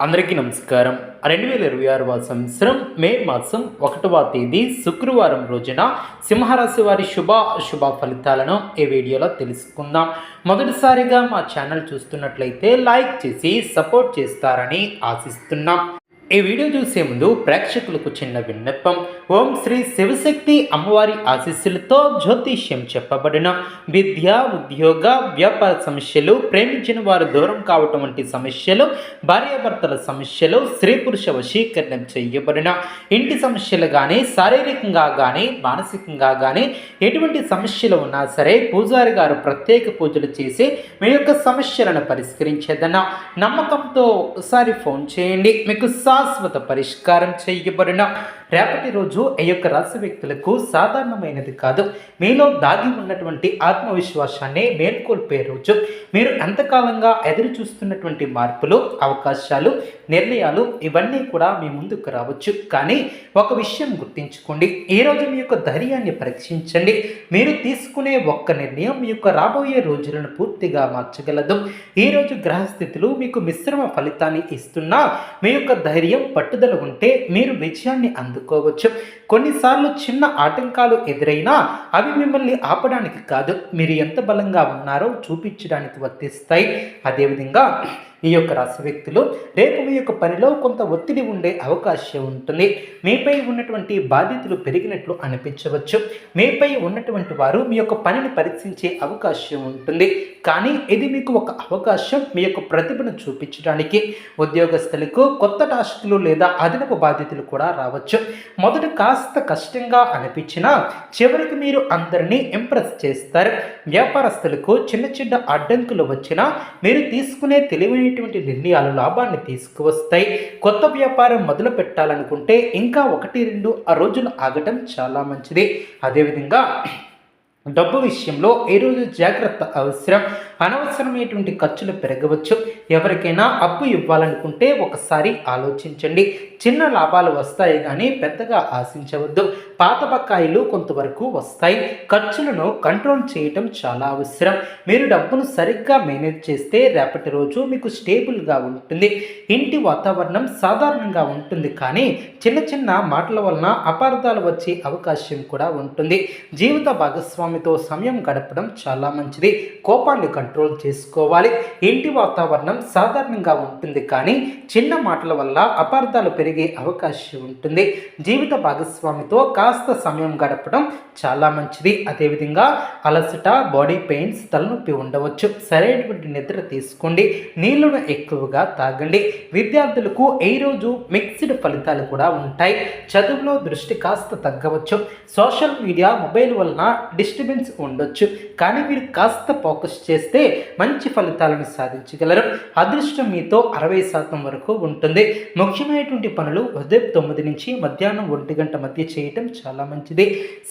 అందరికీ నమస్కారం. 2026 సంవత్సరం మే మాసం 1వ తేదీ శుక్రవారం రోజున సింహరాశి వారి శుభ ఫలితాలను ఈ వీడియోలో తెలుసుకుందాం. మొదటిసారిగా మా ఛానల్ చూస్తున్నట్లయితే లైక్ చేసి సపోర్ట్ చేస్తారని ఆశిస్తున్నాం. ఈ వీడియో చూసే ముందు ప్రేక్షకులకు చిన్న విన్నపం. ఓం శ్రీ శివశక్తి అమ్మవారి ఆశీస్సులతో జ్యోతిష్యం చెప్పబడిన విద్య, ఉద్యోగ, వ్యాపార సమస్యలు, ప్రేమించిన వారు దూరం కావటం వంటి సమస్యలు, భార్యాభర్తల సమస్యలు, స్త్రీ పురుష వశీకరణం చేయబడిన ఇంటి సమస్యలు కానీ, శారీరకంగా కానీ, మానసికంగా కానీ ఎటువంటి సమస్యలు ఉన్నా సరే పూజారి గారు ప్రత్యేక పూజలు చేసి మీ యొక్క సమస్యలను పరిష్కరించేదన్న నమ్మకంతో ఒకసారి ఫోన్ చేయండి. మీకు శాశ్వత పరిష్కారం చేయబడిన రేపటి రోజు ఈ యొక్క రాశి వ్యక్తులకు సాధారణమైనది కాదు. మీలో దాగి ఉన్నటువంటి ఆత్మవిశ్వాసాన్ని మేల్కొల్పే రోజు. మీరు ఎంతకాలంగా ఎదురు చూస్తున్నటువంటి మార్పులు, అవకాశాలు, నిర్ణయాలు ఇవన్నీ కూడా మీ ముందుకు రావచ్చు. కానీ ఒక విషయం గుర్తించుకోండి. ఈరోజు మీ యొక్క ధైర్యాన్ని పరీక్షించండి. మీరు తీసుకునే ఒక్క నిర్ణయం మీ యొక్క రాబోయే రోజులను పూర్తిగా మార్చగలదు. ఈరోజు గ్రహస్థితులు మీకు మిశ్రమ ఫలితాన్ని ఇస్తున్నా మీ యొక్క ధైర్యం, పట్టుదల ఉంటే మీరు విజయాన్ని అందుకోవచ్చు. కొన్నిసార్లు చిన్న ఆటంకాలు ఎదురైనా అవి మిమ్మల్ని ఆపడానికి కాదు, మీరు ఎంత బలంగా ఉన్నారో చూపించడానికి వర్తిస్తాయి. అదేవిధంగా ఈ యొక్క రాశి వ్యక్తులు రేపు మీ యొక్క పనిలో కొంత ఒత్తిడి ఉండే అవకాశం ఉంటుంది. మీపై ఉన్నటువంటి బాధ్యతలు పెరిగినట్లు అనిపించవచ్చు. మీపై ఉన్నటువంటి వారు మీ యొక్క పనిని పరీక్షించే అవకాశం ఉంటుంది. కానీ ఇది మీకు ఒక అవకాశం మీ యొక్క ప్రతిభను చూపించడానికి. ఉద్యోగస్తులకు కొత్త టాస్కులు లేదా అదనపు బాధ్యతలు కూడా రావచ్చు. మొదట కాస్త కష్టంగా అనిపించినా చివరికి మీరు అందరినీ ఇంప్రెస్ చేస్తారు. వ్యాపారస్తులకు చిన్న చిన్న అడ్డంకులు వచ్చినా మీరు తీసుకునే తెలివైనటువంటి నిర్ణయాలు లాభాన్ని తీసుకువస్తాయి. కొత్త వ్యాపారం మొదలు పెట్టాలనుకుంటే ఇంకా 1-2 రోజులు ఆగటం చాలా మంచిది. అదేవిధంగా డబ్బు విషయంలో ఈరోజు జాగ్రత్త అవసరం. అనవసరమైనటువంటి ఖర్చులు పెరగవచ్చు. ఎవరికైనా అప్పు ఇవ్వాలనుకుంటే ఒకసారి ఆలోచించండి. చిన్న లాభాలు వస్తాయి కానీ పెద్దగా ఆశించవద్దు. పాత బకాయిలు కొంతవరకు వస్తాయి. ఖర్చులను కంట్రోల్ చేయటం చాలా అవసరం. మీరు డబ్బును సరిగ్గా మేనేజ్ చేస్తే రేపటి రోజు మీకు స్టేబుల్గా ఉంటుంది. ఇంటి వాతావరణం సాధారణంగా ఉంటుంది, కానీ చిన్న చిన్న మాటల వలన అపార్థాలు వచ్చే అవకాశం కూడా ఉంటుంది. జీవిత భాగస్వామితో సమయం గడపడం చాలా మంచిది. కోపాన్ని కంట్రోల్ చేసుకోవాలి. ఇంటి వాతావరణం సాధారణంగా ఉంటుంది, కానీ చిన్న మాటల వల్ల అపార్థాలు పెరిగే అవకాశం ఉంటుంది. జీవిత భాగస్వామితో కాస్త సమయం గడపడం చాలా మంచిది. అదేవిధంగా అలసట, బాడీ పెయిన్స్, తలనొప్పి ఉండవచ్చు. సరైనటువంటి నిద్ర తీసుకోండి. నీళ్లను ఎక్కువగా తాగండి. విద్యార్థులకు ఈ రోజు మిక్స్డ్ ఫలితాలు కూడా ఉంటాయి. చదువులో దృష్టి కాస్త తగ్గవచ్చు. సోషల్ మీడియా, మొబైల్ వలన డిస్టర్బెన్స్ ఉండొచ్చు, కానీ మీరు కాస్త ఫోకస్ చేస్తే మంచి ఫలితాలను సాధించగలరు. అదృష్టం మీతో 60% వరకు ఉంటుంది. ముఖ్యమైనటువంటి పనులు ఉదయం 9 నుంచి మధ్యాహ్నం 1 గంట మధ్య చేయటం చాలా మంచిది.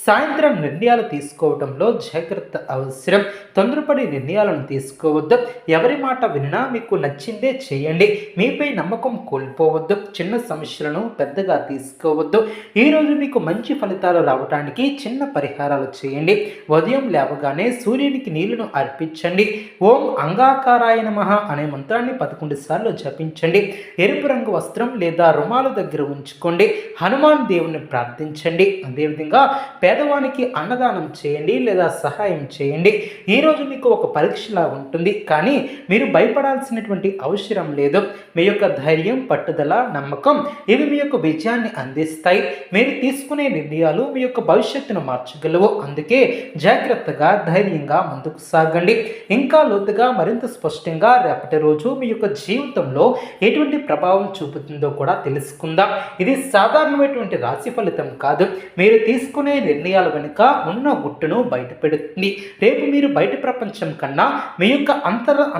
సాయంత్రం నిర్ణయాలు తీసుకోవడంలో జాగ్రత్త అవసరం. తొందరపడి నిర్ణయాలను తీసుకోవద్దు. ఎవరి మాట విన్నా మీకు నచ్చిందే చేయండి. మీపై నమ్మకం కోల్పోవద్దు. చిన్న సమస్యలను పెద్దగా తీసుకోవద్దు. ఈరోజు మీకు మంచి ఫలితాలు రావడానికి చిన్న పరిహారాలు చేయండి. ఉదయం లేవగానే సూర్యునికి నీళ్లను అర్పించండి. ఓం అంగాకారాయ నమః అనే మంత్రాన్ని 11 సార్లు జపించండి. ఎరుపు రంగు వస్త్రం లేదా రుమాల దగ్గర ఉంచుకోండి. హనుమాన్ దేవుని ప్రార్థించండి. అదేవిధంగా పేదవానికి అన్నదానం చేయండి లేదా సహాయం చేయండి. ఈరోజు మీకు ఒక పరీక్షలా ఉంటుంది, కానీ మీరు భయపడాల్సినటువంటి అవసరం లేదు. మీ యొక్క ధైర్యం, పట్టుదల, నమ్మకం ఇవి మీ యొక్క విజయాన్ని అందిస్తాయి. మీరు తీసుకునే నిర్ణయాలు మీ యొక్క భవిష్యత్తును మార్చగలవు. అందుకే జాగ్రత్తగా, ధైర్యంగా ముందుకు సాగండి. ఇంకా లోతుగా, మరింత స్పష్టంగా రేపటి రోజు మీ యొక్క జీవితంలో ఎటువంటి ప్రభావం చూపుతుందో కూడా తెలుసుకుందాం. ఇది సాధారణమైనటువంటి రాశి ఫలితం కాదు. మీరు తీసుకునే నిర్ణయాల వెనుక ఉన్న గుట్టును బయటపెడుతుంది. రేపు మీరు బయట ప్రపంచం కన్నా మీ యొక్క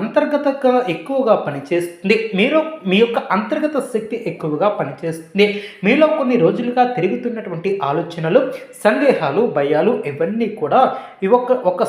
అంతర్గతంగా ఎక్కువగా పనిచేస్తుంది. మీ యొక్క అంతర్గత శక్తి ఎక్కువగా పనిచేస్తుంది. మీలో కొన్ని రోజులుగా తిరుగుతున్నటువంటి ఆలోచనలు, సందేహాలు, భయాలు ఇవన్నీ కూడా ఒక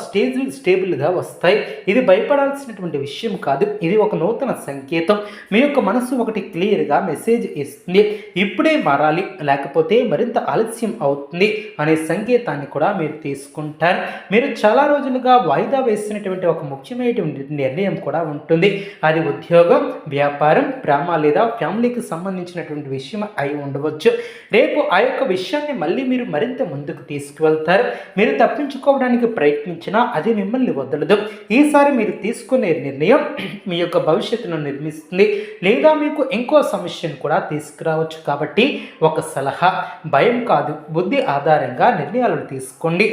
స్టేబుల్గా వస్తాయి. ఇది భయపడాల్సినటువంటి విషయం కాదు. ఇది ఒక నూతన సంకేతం. మీ యొక్క మనసు ఒకటి క్లియర్గా మెసేజ్ ఇస్తుంది, ఇప్పుడే మారాలి లేకపోతే మరింత ఆలస్యం అవుతుంది అనే సంకేతాన్ని కూడా మీరు తీసుకుంటారు. మీరు చాలా రోజులుగా వాయిదా వేసినటువంటి ఒక ముఖ్యమైనటువంటి నిర్ణయం కూడా ఉంటుంది. అది ఉద్యోగం, వ్యాపారం, ప్రేమ లేదా ఫ్యామిలీకి సంబంధించినటువంటి విషయం అయి ఉండవచ్చు. రేపు ఆ యొక్క విషయాన్ని మళ్ళీ మీరు మరింత ముందుకు తీసుకువెళ్తారు. మీరు తప్పించుకోవడానికి ప్రయత్నించినా అది మిమ్మల్ని వదలదు. ఈసారి మీరు తీసుకునే నిర్ణయం మీ యొక్క భవిష్యత్తును నిర్మిస్తుంది లేదా మీకు ఇంకో సమస్యను కూడా తీసుకురావచ్చు. కాబట్టి ఒక సలహా, భయం కాదు, బుద్ధి ఆధారంగా నిర్ణయాలను తీసుకోండి.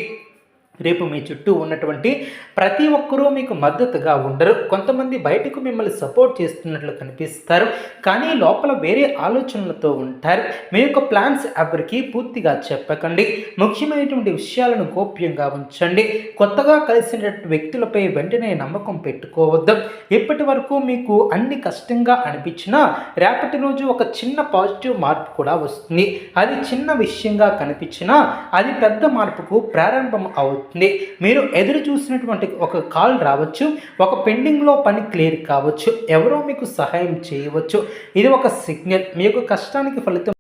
రేపు మీ చుట్టూ ఉన్నటువంటి ప్రతి ఒక్కరూ మీకు మద్దతుగా ఉండరు. కొంతమంది బయటకు మిమ్మల్ని సపోర్ట్ చేస్తున్నట్లు కనిపిస్తారు, కానీ లోపల వేరే ఆలోచనలతో ఉంటారు. మీ యొక్క ప్లాన్స్ ఎవరికి పూర్తిగా చెప్పకండి. ముఖ్యమైనటువంటి విషయాలను గోప్యంగా ఉంచండి. కొత్తగా కలిసిన వ్యక్తులపై వెంటనే నమ్మకం పెట్టుకోవద్దు. ఇప్పటి వరకు మీకు అన్ని కష్టంగా అనిపించినా రేపటి రోజు ఒక చిన్న పాజిటివ్ మార్పు కూడా వస్తుంది. అది చిన్న విషయంగా కనిపించినా అది పెద్ద మార్పుకు ప్రారంభం అవుతుంది. మీరు ఎదురు చూసినటువంటి ఒక కాల్ రావచ్చు, ఒక పెండింగ్లో పని క్లియర్ కావచ్చు, ఎవరో మీకు సహాయం చేయవచ్చు. ఇది ఒక సిగ్నల్. మీ యొక్క కష్టానికి ఫలితం